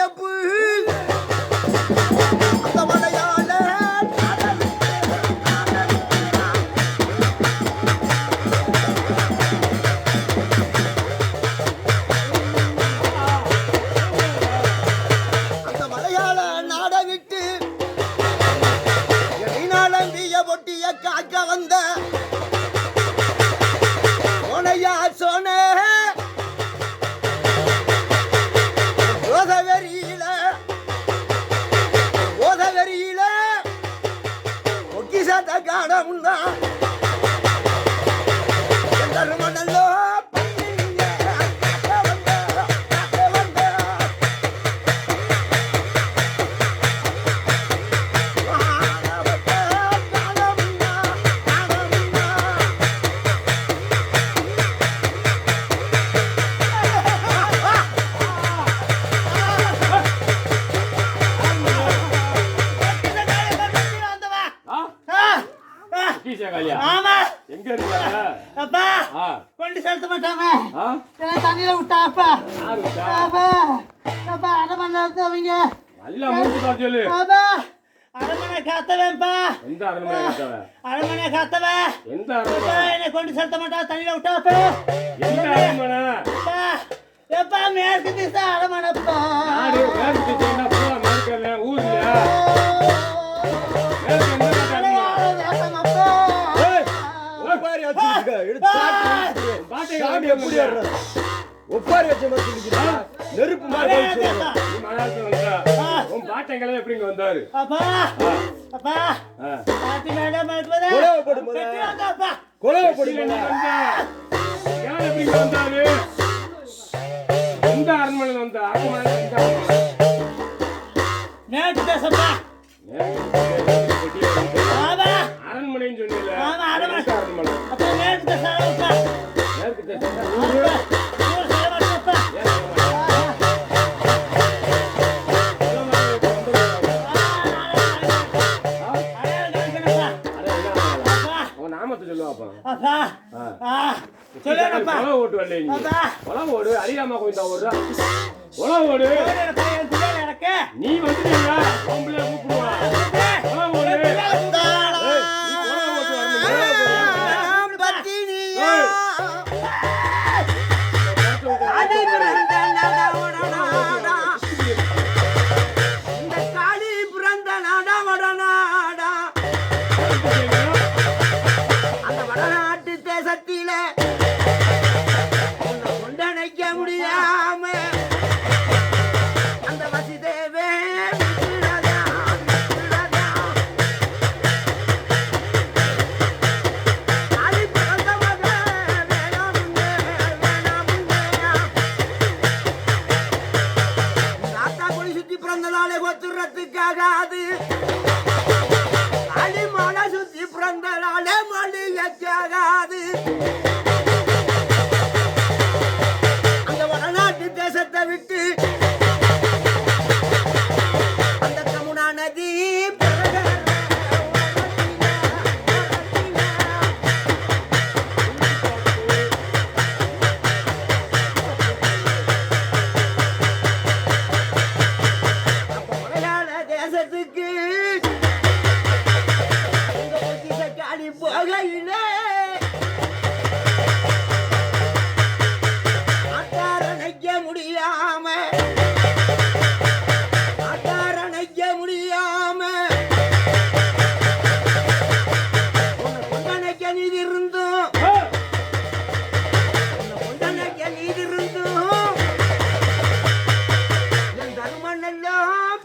நினைப்பு அந்த மலையாள அந்த மலையாள நாட விட்டு எடினாலம்பிய பொட்டிய காக்க வந்த சோனையா சோனே ஓதவெறியில பொக்கிசத்த காணமுன்னா மணலோ எங்க இருக்க அப்பா கொண்டு செலுத்த மாட்டாங்க தண்ணியில விட்டாப்பா அப்பா அரை மணி நேரத்து அவங்க நல்லா மூச்சு பார்த்து சொல்லு அரண்மனை காத்தவேன்ப்பா எந்த அரண்மனை காத்தவ அரண்மனை காத்தவ எந்த அரண்மனை என்னை கொண்டு செலுத்த மாட்டா தண்ணியில விட்டாப்பா எந்த அரண்மனை எப்பா மேற்கு திசை அரண்மனைப்பா மேற்கு திசைன்னா பூரா மேற்கல்ல ஊர்ல ஒப்பாரி வச்ச நெருப்பு பாட்டங்களை எப்படி வந்தாரு எப்படி வந்தாரு எந்த அரண்மனை வந்த அரண்மனைன்னு சொன்னீங்க அறியாம ஓடு நீ வந்து கூப்பிடுவா அந்த வடநாட்டு தேசத்தில கொண்டனைக்க முடியாம அந்த வசிதேவே சுத்தி பிறந்ததாலே ஒத்துறதுக்காகாது அலிமலை சுத்தி பிறந்ததாலே மளிகைக்காகாது அந்த வடநாட்டு தேசத்தை விட்டு அந்த கமுனா நதி தேசத்துக்கு போகையிலே அட்டாரணைக்க முடியாம கொண்டனைக்க நீதி இருந்தும் என் தருமனெல்லாம்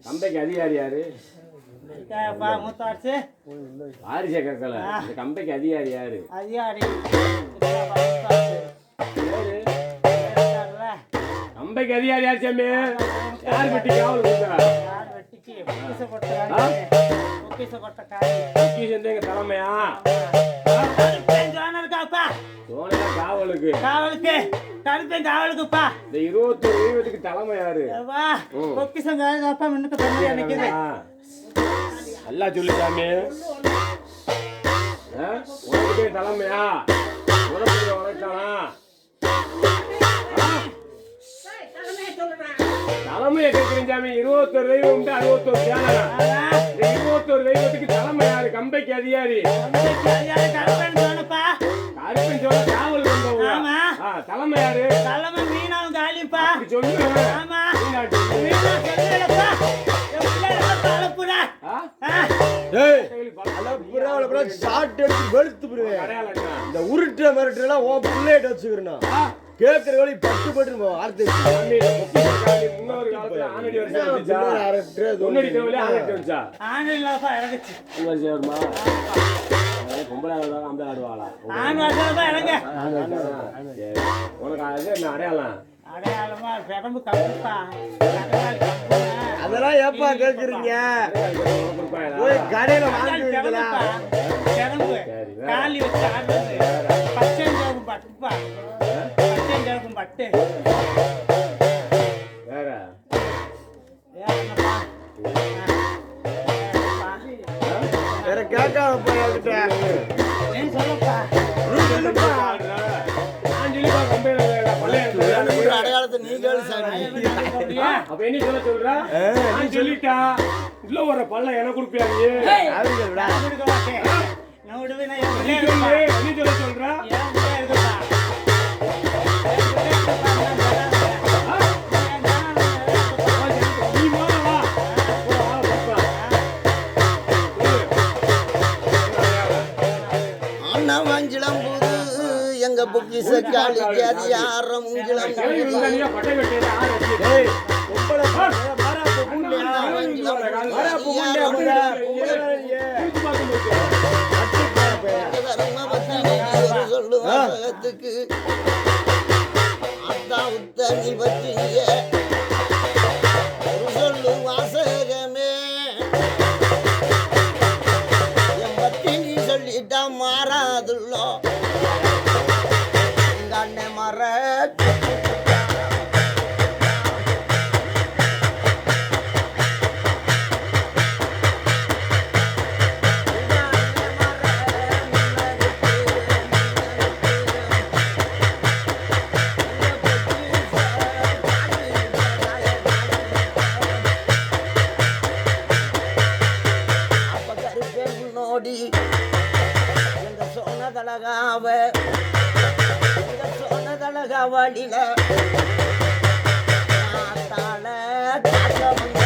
கம்பைக்கு அதிகாரி யாரு? வாரிசே கக்கல. இந்த கம்பைக்கு அதிகாரி யாரு? கம்பைக்கு அதிகாரி யார் சாமி? யார் வெட்டி காவல் கொடுத்தா? யார் வெட்டிக்கு பொக்கிஷ கொட்டக்காரி பொக்கிஷ கொட்டக்காரி பொக்கிஷம் எங்க தலைமையா? கருப்பேன் ஜோனர் இருக்காப்பா சோனியா காவலுக்கு கருப்பேன் காவலுக்குப்பா இந்த 21 தெய்வத்துக்கு தலைமை யாரு? வா பொக்கிஷம் காப்பா முன்னுக்கு பெண்மையா நிக்குது நல்லா சொல்லு சாமி. உனக்கு தலைமையா? உனக்கு உனக்கானா? தலைமையை கேட்கிறேன் சாமி. 21 தெய்வம் உண்டு, 61 சேனல். இந்த 21 தெய்வத்துக்கு தலைமை யாரு? கம்பைக்கு அதிகாரி கருப்பேன் ஜோனப்பா கருப்பன் சொல்ல காவல் வந்தவங்க. ஆமா. தலைமை யாரு? தலைமை மீனாவும் காலிப்பா சொல்லு. ஆமா மீனாட்சி. மீனா செல்லுடப்பா என் பிள்ளைகளப்பா அலப்புடா அடையாளம் என்ன? இந்த உருட்டுற மிரட்டுலாம் உன் பிள்ளைகிட்ட வச்சுக்கிறேன். கேட்கிற வழி பட்டு பட்டு வார்த்தை சாமி, இந்த பொக்கிஷக்காரி முன்னொரு காலத்துல ஆனடி வருஷம் வந்துச்சா? முன்னாடி தேவையில்ல ஆனடி வந்துச்சா? ஆண்டில்லப்பா இறங்குச்சு இந்த வருஷம் வருமா? பொம்பளை ஆடுவாங்க, ஆம்பளை ஆடுவாளா? ஆண் வாசலப்பா இறங்க சரி. உனக்கு அது என்ன அடையாளம்? அடையாளமா பெரம்பு கம்புப்பா அதெல்லாம் ஏப்பா கேட்குறீங்க? கொடுப்பாங்களா? போய் கடையில வாங்கிக்கலாம். பெரம்பு காலி வச்சு ஆடுறது பச்சைஞ்சாகும் பட்டுப்பா பச்சைஞ்சாகும் பட்டு வேற ஏன்னப்பா வேற கேட்காத போய் அவகிட்ட. நீ சொல்லப்பா நான் சொல்லிப்பா கம்பெனி அடையாளத்தை நீ கேளு சாமி. அப்ப என்ன சொல்ல சொல்ற? நான் சொல்லிட்டா இல்ல ஒரு பல்ல எனக்கு கொடுப்பியா நீ? அவங்களா கொடுக்க மாட்டேன் நான் விடுவேன் நீ சொல்லு, நீ சொல்ல சொல்ற? நீ போன வா. அண்ணாமங்கிலம் புது எங்க பொக்கிஷ காளிக்கு அதிகாரம் முங்கிலம் தனியா பட்டை கட்டியதா ஆள் வச்சு. ஏய் பொம்பளை மாறா பொம்பளையா மாறா பொம்பளையா முடா பொம்பளையே திருப்பி பார்க்கும்போது சொல்லுவாசகத்துக்கு அத்தா உத்தனி பற்றிய சொல்லு வாசகமே என் பத்தி நீ சொல்லிட்டா மாறாதுள்ளோ எங்க அண்ணன் மர முன்னோடி எங்க சொன்னதழகாவ எங்க சொன்னதழகாவலில தாத்தால தாத்த வந்த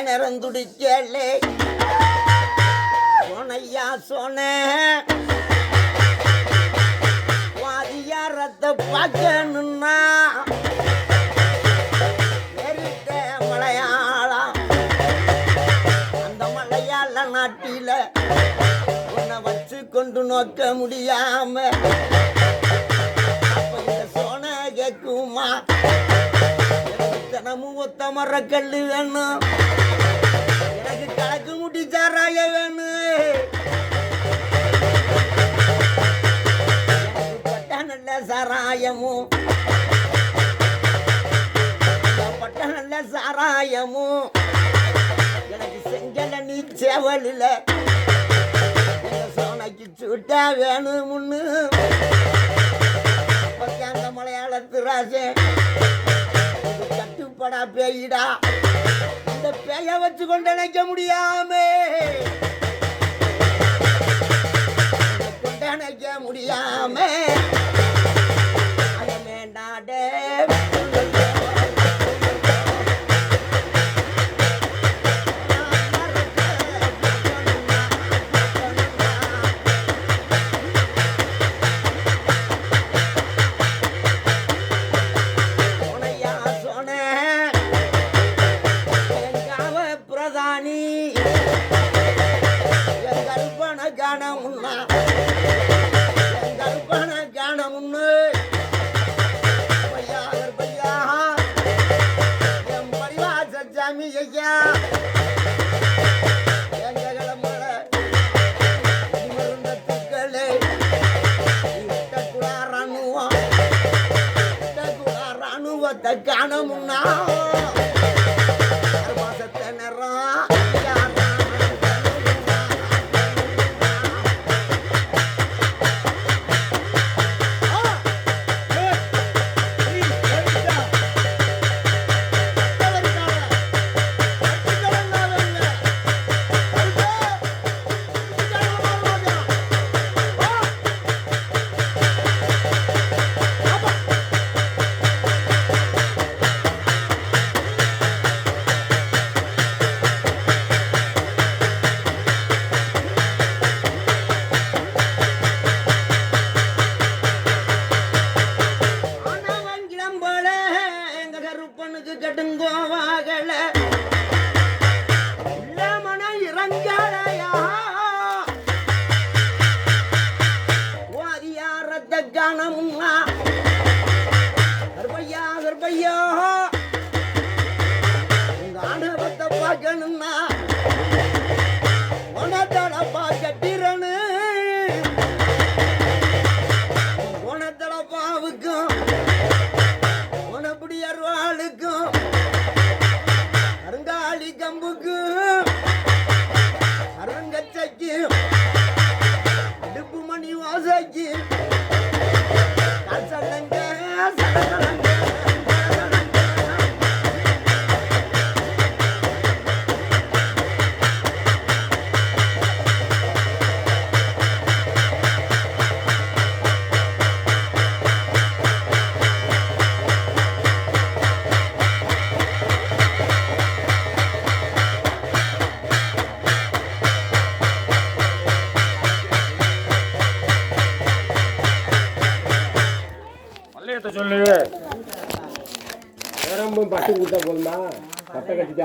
நிறந்துடிக்கலே சொனையா சொன்ன வாதியாரத்தை பார்க்கணுன்னா நேரிட்ட மலையாளம் அந்த மலையாள நாட்டில உன்னை வச்சு கொண்டு நோக்க முடியாம அப்ப இந்த சொன்ன கேக்குமா தினமும் ஒத்த மர கல்லு வேணும் எனக்கு கலக்கு முட்டி சாராய வேணும் பட்ட நல்ல சாராயமும் பட்ட நல்ல சாராயமும் எனக்கு செங்கல நீ சேவலில் சோனைக்கு சுட்டா வேணும் முன்னு அப்பத்தி அந்த மலையாளத்து ராசே கட்டுப்படா பேயிடா இந்த பேய வச்சு கொண்டு நினைக்க முடியாம அடனைக்க முடியாம அயமேண்டாடே காணமுன்னா மாசத்தை நேரம் கடுங்கோவாகல மன இறங்கலையா வாரியாரத்த கணமுன்னா கர்பையா கர்பையா உங்க ஆணவத்தை பார்க்கணும்னா உனத்தடப்பா கட்டிரனு உனத்தடப்பாவுக்கும் உனப்படி அருவாளுக்கும் அருங்காளி கம்புக்கும் அருங்கச்சைக்கு அடுப்பு மணி வாசைக்கு சடங்க சடங்க சொல்லு நேரமும் பட்டு கொடுத்தா போதுமா கட்டை கட்டிட்டு